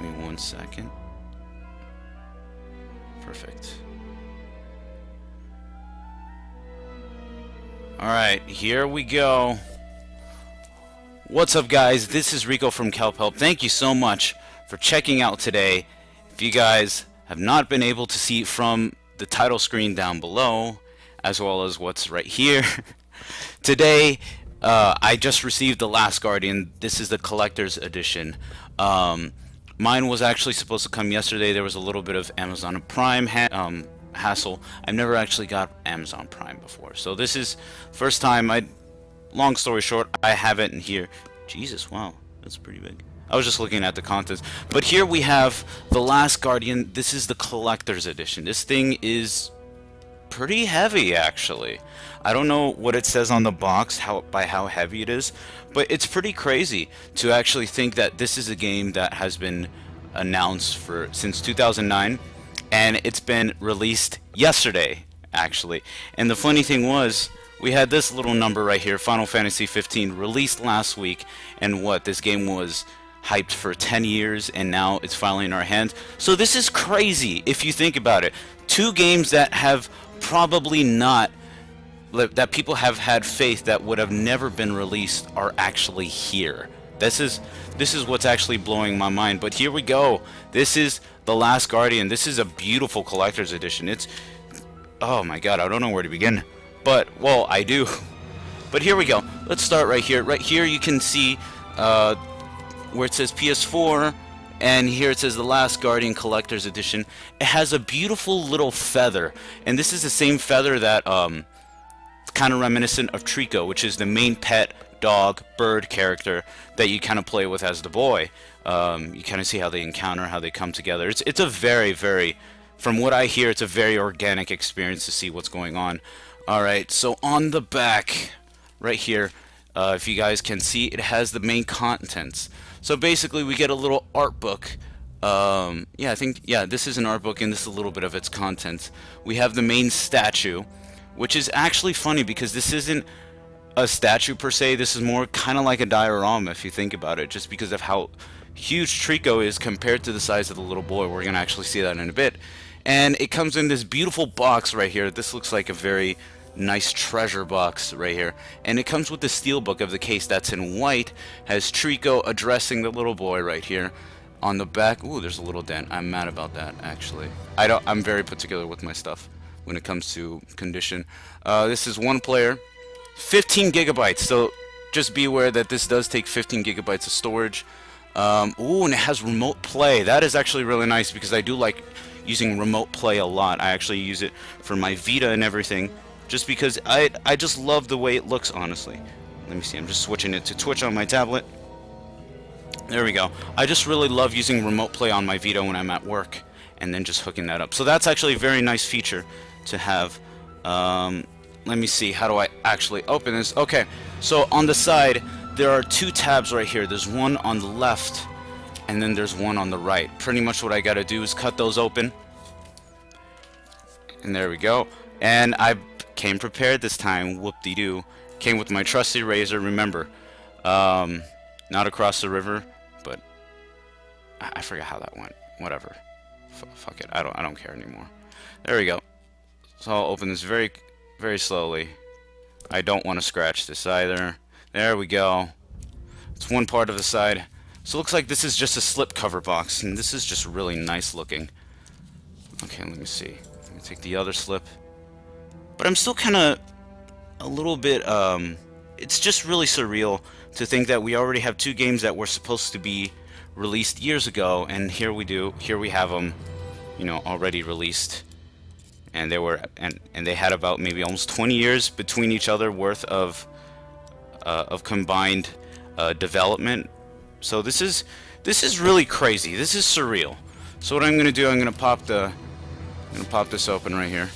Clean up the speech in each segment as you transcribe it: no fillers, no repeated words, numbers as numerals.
Give me 1 second. Perfect. Alright, here we go. What's up, guys? This is Rico from Kelphelp. Thank you so much for checking out today. If you guys have not been able to see from the title screen down below, as well as what's right here, today I just received The Last Guardian. This is the collector's edition. Mine was actually supposed to come yesterday. There was a little bit of Amazon Prime hassle. I've never actually got Amazon Prime before, so this is first time. Long story short, I have it in here. Jesus, wow, that's pretty big. I was just looking at the contents, but here we have The Last Guardian. This is the collector's edition. This thing is pretty heavy, actually. I don't know what it says on the box by how heavy it is, but it's pretty crazy to actually think that this is a game that has been announced since 2009, and it's been released yesterday, actually. And the funny thing was, we had this little number right here, Final Fantasy 15, released last week, and this game was hyped for 10 years, and now it's finally in our hands. So this is crazy if you think about it. Two games that have probably not, that people have had faith that would have never been released, are actually here. This is what's actually blowing my mind. But here we go. This is The Last Guardian. This is a beautiful collector's edition. It's, oh my god, I don't know where to begin. But, well, I do. But here we go. Let's start right here. Right here you can see where it says PS4, and here it says The Last Guardian Collector's Edition. It has a beautiful little feather, and this is the same feather that kind of reminiscent of Trico, which is the main pet dog bird character that you kind of play with as the boy. You kind of see how they encounter, how they come together. It's a very, very, from what I hear, it's a very organic experience to see what's going on. Alright, so on the back, right here, if you guys can see, it has the main contents. So basically, we get a little art book. This is an art book, and this is a little bit of its contents. We have the main statue, which is actually funny because this isn't a statue per se. This is more kind of like a diorama if you think about it, just because of how huge Trico is compared to the size of the little boy. We're going to actually see that in a bit. And it comes in this beautiful box right here. This looks like a very nice treasure box right here, and it comes with the steel book of the case that's in white, has Trico addressing the little boy right here. On the back, ooh, there's a little dent. I'm mad about that, actually. I'm very particular with my stuff when it comes to condition. This is one player, 15 gigabytes, so just be aware that this does take 15 gigabytes of storage. Ooh, and it has remote play. That is actually really nice because I do like using remote play a lot. I actually use it for my Vita and everything, just because I just love the way it looks, honestly. Let me see, I'm just switching it to Twitch on my tablet. There we go. I just really love using remote play on my Vita when I'm at work, and then just hooking that up. So that's actually a very nice feature to have. Let me see, how do I actually open this? Okay, so on the side, there are two tabs right here. There's one on the left, and then there's one on the right. Pretty much what I gotta do is cut those open. And there we go. And I came prepared this time, whoop-de-doo. Came with my trusty razor, remember. Not across the river, but I forgot how that went. Whatever. Fuck it, I don't care anymore. There we go. So I'll open this very, very slowly. I don't want to scratch this either. There we go. It's one part of the side. So it looks like this is just a slipcover box, and this is just really nice looking. Okay, let me see. Let me take the other slip. But I'm still kind of a little bit, it's just really surreal to think that we already have two games that were supposed to be released years ago, and here we have them, you know, already released. And they had about maybe almost 20 years between each other worth of combined development. So this is really crazy. This is surreal. So what I'm gonna do, I'm gonna pop this open right here.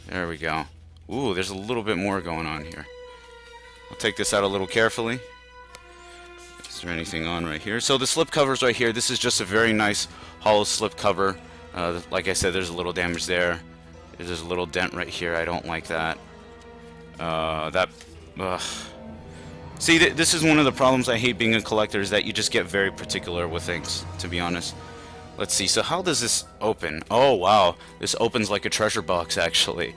There we go. Ooh, there's a little bit more going on here. I'll take this out a little carefully. Is there anything on right here? So the slip cover's right here. This is just a very nice hollow slip cover. Like I said, there's a little damage there. There's a little dent right here. I don't like that. See, this is one of the problems I hate being a collector, is that you just get very particular with things, to be honest. Let's see, so how does this open? Oh, wow, this opens like a treasure box, actually.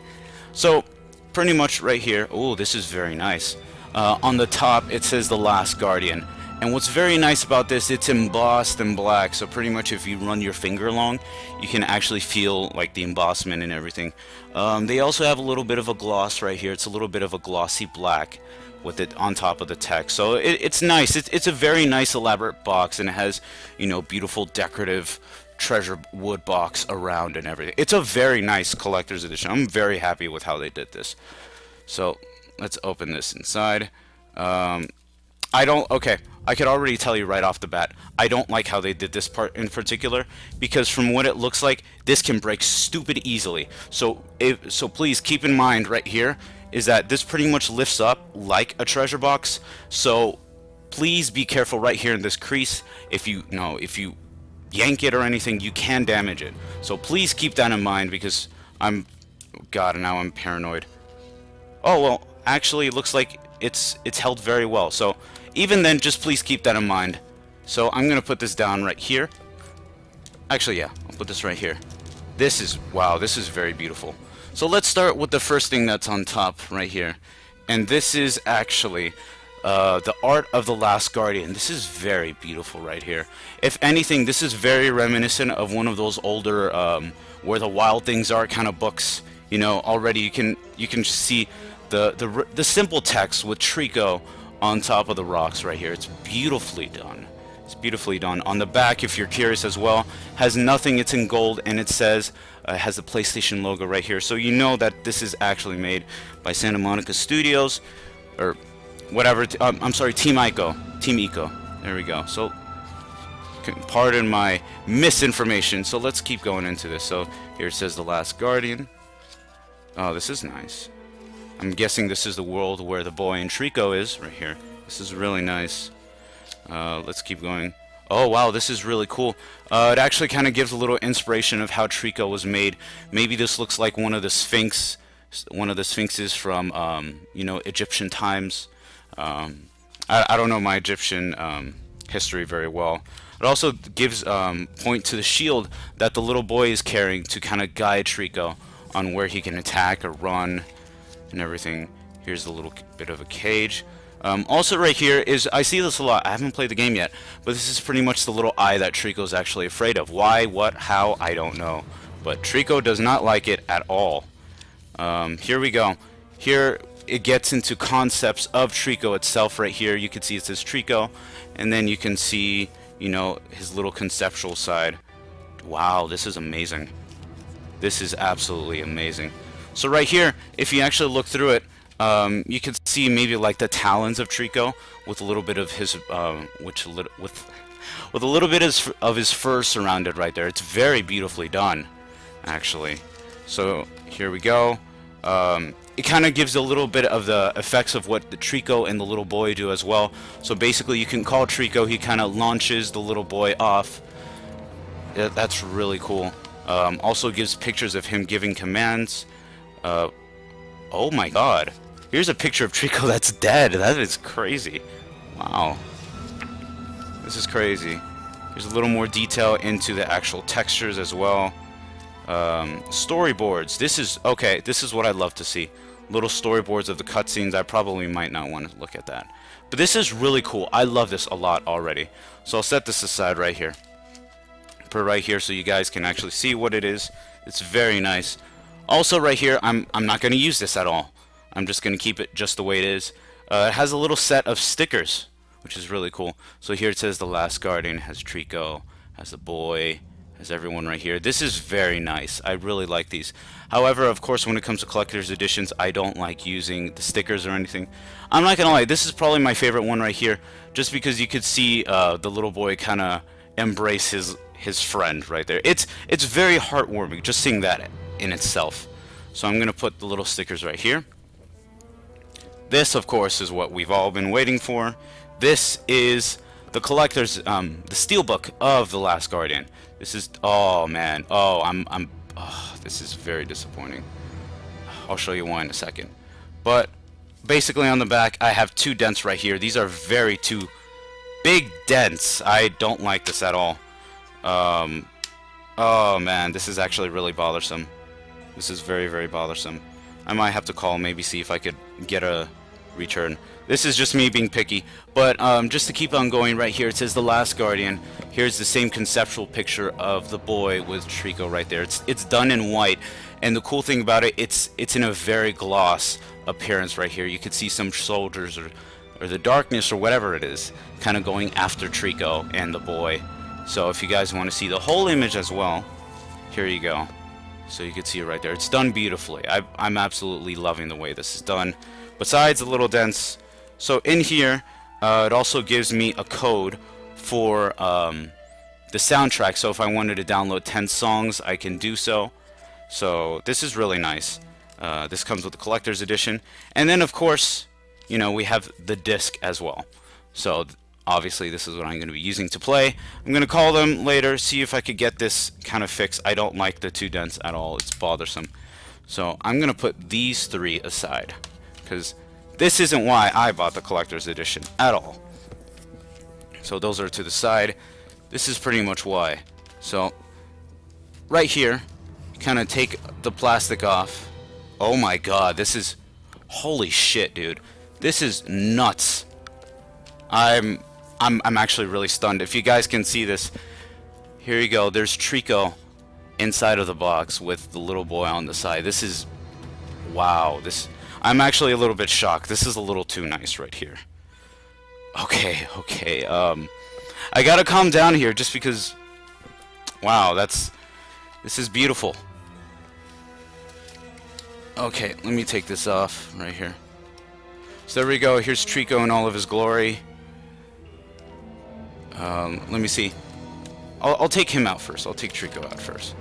So, pretty much right here, oh, this is very nice. On the top, it says The Last Guardian. And what's very nice about this, it's embossed in black, so pretty much if you run your finger along, you can actually feel like the embossment and everything. They also have a little bit of a gloss right here. It's a little bit of a glossy black with it on top of the text. So it's nice. It's a very nice elaborate box, and it has, you know, beautiful decorative treasure wood box around and everything. It's a very nice collector's edition. I'm very happy with how they did this. So let's open this inside. Okay, I could already tell you right off the bat, I don't like how they did this part in particular, because from what it looks like, this can break stupid easily. So please keep in mind right here is that this pretty much lifts up like a treasure box. So please be careful right here in this crease. If you yank it or anything, you can damage it. So please keep that in mind, because God, now I'm paranoid. Oh, well, actually, it looks like it's held very well. So even then, just please keep that in mind. So I'm going to put this down right here. Actually, yeah, I'll put this right here. Wow, this is very beautiful. So let's start with the first thing that's on top right here. And this is actually the art of The Last Guardian. This is very beautiful right here. If anything, this is very reminiscent of one of those older Where the Wild Things Are kind of books. You know, already you can just see the simple text with Trico on top of the rocks right here. It's beautifully done. It's beautifully done. On the back, if you're curious as well, has nothing. It's in gold, and it says has the PlayStation logo right here. So you know that this is actually made by Santa Monica Studios, or whatever. I'm sorry, Team Ico. There we go. So pardon my misinformation. So let's keep going into this. So here it says The Last Guardian. Oh, this is nice. I'm guessing this is the world where the boy in Trico is, right here. This is really nice. Let's keep going. Oh, wow, this is really cool. It actually kind of gives a little inspiration of how Trico was made. Maybe this looks like one of the sphinxes from, you know, Egyptian times. I don't know my Egyptian history very well. It also gives point to the shield that the little boy is carrying to kind of guide Trico on where he can attack or run and everything. Here's a little bit of a cage. Also right here is, I see this a lot, I haven't played the game yet, but this is pretty much the little eye that Trico's actually afraid of. Why, what, how, I don't know. But Trico does not like it at all. Here we go. Here it gets into concepts of Trico itself right here. You can see it says Trico, and then you can see, you know, his little conceptual side. Wow, this is amazing. This is absolutely amazing. So right here, if you actually look through it, you can see maybe like the talons of Trico with a little bit of his, with a little bit of his fur surrounded right there. It's very beautifully done, actually. So here we go. It kind of gives a little bit of the effects of what the Trico and the little boy do as well. So basically, you can call Trico. He kind of launches the little boy off. That's really cool. Also gives pictures of him giving commands. Oh my god. Here's a picture of Trico that's dead. That is crazy. Wow. This is crazy. There's a little more detail into the actual textures as well. Storyboards. This is what I'd love to see. Little storyboards of the cutscenes. I probably might not want to look at that. But this is really cool. I love this a lot already. So I'll set this aside right here. Put it right here so you guys can actually see what it is. It's very nice. Also right here, I'm not going to use this at all. I'm just going to keep it just the way it is. It has a little set of stickers, which is really cool. So here it says The Last Guardian, has Trico, has the boy, has everyone right here. This is very nice. I really like these. However, of course, when it comes to collector's editions, I don't like using the stickers or anything. I'm not going to lie, this is probably my favorite one right here, just because you could see the little boy kind of embrace his friend right there. It's very heartwarming just seeing that in itself. So I'm going to put the little stickers right here. This, of course, is what we've all been waiting for. This is the collector's, the steelbook of The Last Guardian. This is, oh man, this is very disappointing. I'll show you why in a second. But basically on the back, I have 2 dents right here. These are very 2 big dents. I don't like this at all. Oh man, this is actually really bothersome. This is very, very bothersome. I might have to call, maybe see if I could get a return. This is just me being picky. But just to keep on going, right here it says The Last Guardian. Here's the same conceptual picture of the boy with Trico right there. It's done in white, and the cool thing about it, it's in a very gloss appearance right here. You could see some soldiers or the darkness or whatever it is kind of going after Trico and the boy. So if you guys want to see the whole image as well, here you go. So you can see it right there. It's done beautifully. I'm absolutely loving the way this is done. Besides the little dents, so in here, it also gives me a code for the soundtrack. So if I wanted to download 10 songs, I can do so. So this is really nice. This comes with the collector's edition. And then, of course, you know, we have the disc as well. So obviously this is what I'm going to be using to play. I'm going to call them later, see if I could get this kind of fixed. I don't like the 2 dents at all. It's bothersome. So I'm going to put these 3 aside, because this isn't why I bought the collector's edition at all. So those are to the side. This is pretty much why. So right here, kind of take the plastic off. Oh my god, this is... holy shit, dude. This is nuts. I'm actually really stunned. If you guys can see this, here you go. There's Trico inside of the box with the little boy on the side. This is... wow. I'm actually a little bit shocked. This is a little too nice right here. Okay. I gotta calm down here just because... wow, this is beautiful. Okay, let me take this off right here. So there we go. Here's Trico in all of his glory. Let me see. I'll take him out first. I'll take Trico out first.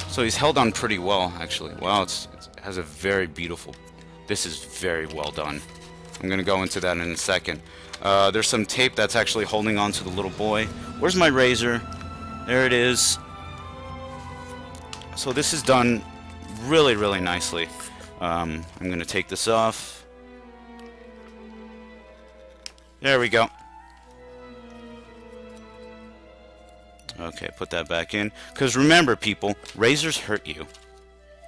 So he's held on pretty well, actually. Wow, it has a very beautiful... this is very well done. I'm going to go into that in a second. There's some tape that's actually holding on to the little boy. Where's my razor? There it is. So this is done really, really nicely. I'm going to take this off. There we go. Okay, put that back in. Because remember, people, razors hurt you.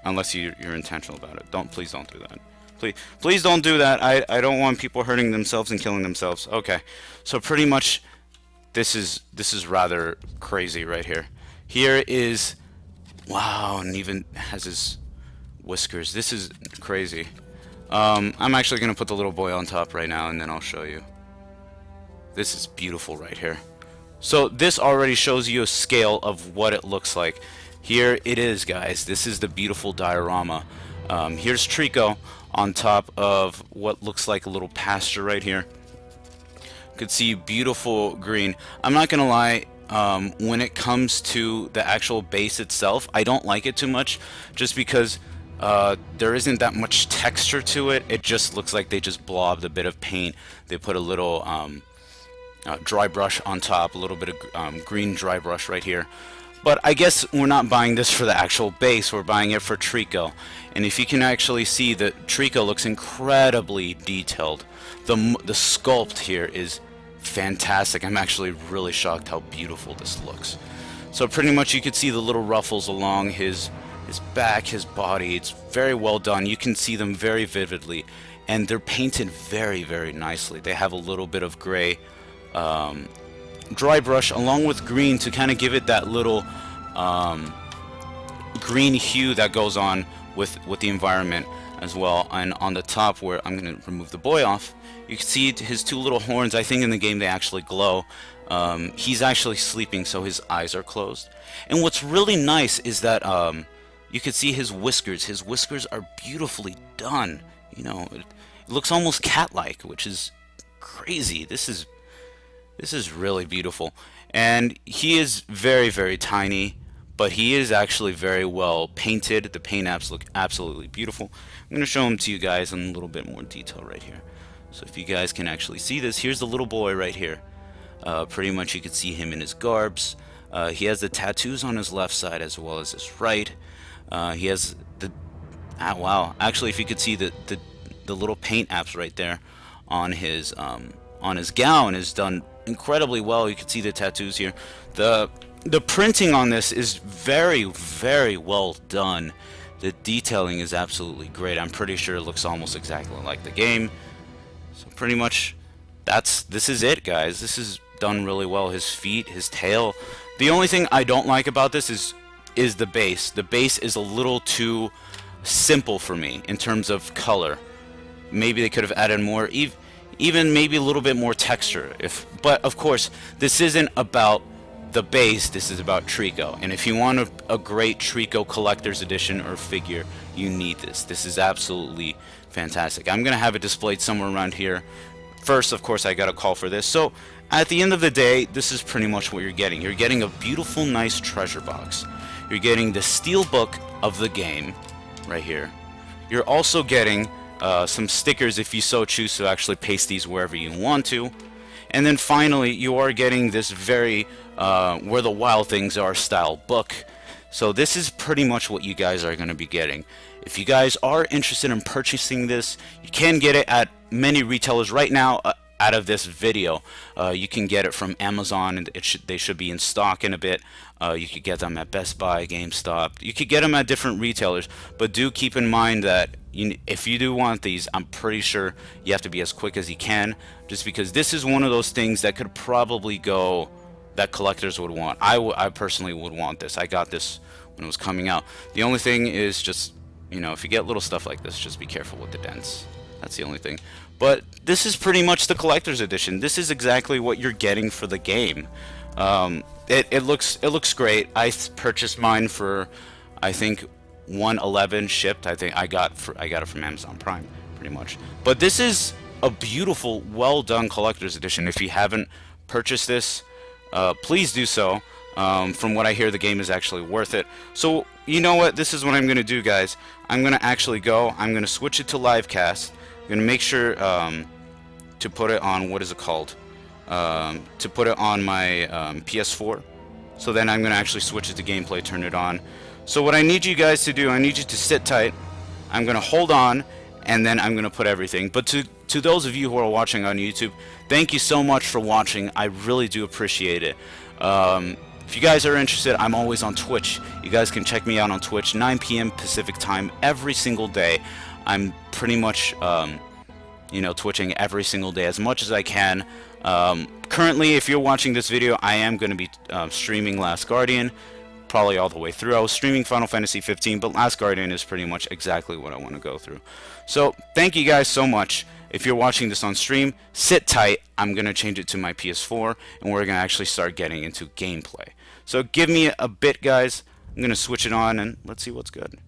Unless you're intentional about it. Please don't do that. Please don't do that. I don't want people hurting themselves and killing themselves. Okay, so pretty much this is rather crazy right here. Here is... wow, and even has his whiskers. This is crazy. I'm actually going to put the little boy on top right now, and then I'll show you. This is beautiful right here. So this already shows you a scale of what it looks like. Here it is, guys. This is the beautiful diorama. Here's Trico on top of what looks like a little pasture right here. You could see beautiful green. I'm not gonna lie, when it comes to the actual base itself, I don't like it too much, just because there isn't that much texture to it. It just looks like they just blobbed a bit of paint. They put a little dry brush on top, a little bit of green dry brush right here. But I guess we're not buying this for the actual base, we're buying it for Trico. And if you can actually see that Trico looks incredibly detailed. The sculpt here is fantastic. I'm actually really shocked how beautiful this looks. So pretty much you could see the little ruffles along his back, his body. It's very well done. You can see them very vividly. And they're painted very, very nicely. They have a little bit of gray dry brush along with green to kind of give it that little green hue that goes on with the environment as well. And on the top, where I'm going to remove the boy off, you can see his 2 little horns. I think in the game they actually glow. He's actually sleeping, so his eyes are closed. And what's really nice is that you can see his whiskers. His whiskers are beautifully done. You know, it looks almost cat-like, which is crazy. This is really beautiful. And he is very, very tiny, but he is actually very well painted. The paint apps look absolutely beautiful. I'm going to show them to you guys in a little bit more detail right here. So if you guys can actually see this, here's the little boy right here. Pretty much you can see him in his garbs. He has the tattoos on his left side as well as his right. He has the... wow. Actually, if you could see the the little paint apps right there on his gown is done incredibly well. You can see the tattoos here. The printing on this is very, very well done. The detailing is absolutely great. I'm pretty sure it looks almost exactly like the game. So pretty much this is it, guys. This is done really well. His feet, his tail. The only thing I don't like about this is the base. The base is a little too simple for me in terms of color. Maybe they could have added more, even maybe a little bit more texture. But of course, this isn't about the base, this is about Trico. And if you want a great Trico collector's edition or figure, you need this. This is absolutely fantastic. I'm gonna have it displayed somewhere around here. First, of course, I got a call for this. So at the end of the day, this is pretty much what you're getting. You're getting a beautiful, nice treasure box. You're getting the steel book of the game right here. You're also getting some stickers if you so choose to actually paste these wherever you want to. And then finally, you are getting this very Where the Wild Things Are style book. So this is pretty much what you guys are going to be getting. If you guys are interested in purchasing this, you can get it at many retailers right now. Out of this video, you can get it from Amazon, and they should be in stock in a bit. You could get them at Best Buy, GameStop. You could get them at different retailers, but do keep in mind that if you do want these, I'm pretty sure you have to be as quick as you can, just because this is one of those things that could probably go that collectors would want. I personally would want this. I got this when it was coming out. The only thing is just, if you get little stuff like this, just be careful with the dents. That's the only thing. But this is pretty much the collector's edition. This is exactly what you're getting for the game. It looks great. I purchased mine for, I think, $111 shipped. I think I got it from Amazon Prime, pretty much. But this is a beautiful, well done collector's edition. If you haven't purchased this, please do so. From what I hear, the game is actually worth it. So you know what? This is what I'm gonna do, guys. I'm gonna actually I'm gonna switch it to livecast. I'm gonna make sure to put it on, what is it called? To put it on my PS4. So then I'm gonna actually switch it to gameplay, turn it on. So what I need you guys to do, I need you to sit tight. I'm gonna hold on, and then I'm gonna put everything. But to those of you who are watching on YouTube, thank you so much for watching. I really do appreciate it. If you guys are interested, I'm always on Twitch. You guys can check me out on Twitch, 9 p.m. Pacific time every single day. I'm pretty much, twitching every single day as much as I can. Currently, if you're watching this video, I am going to be streaming Last Guardian, probably all the way through. I was streaming Final Fantasy 15, but Last Guardian is pretty much exactly what I want to go through. So, thank you guys so much. If you're watching this on stream, sit tight. I'm going to change it to my PS4, and we're going to actually start getting into gameplay. So, give me a bit, guys. I'm going to switch it on, and let's see what's good.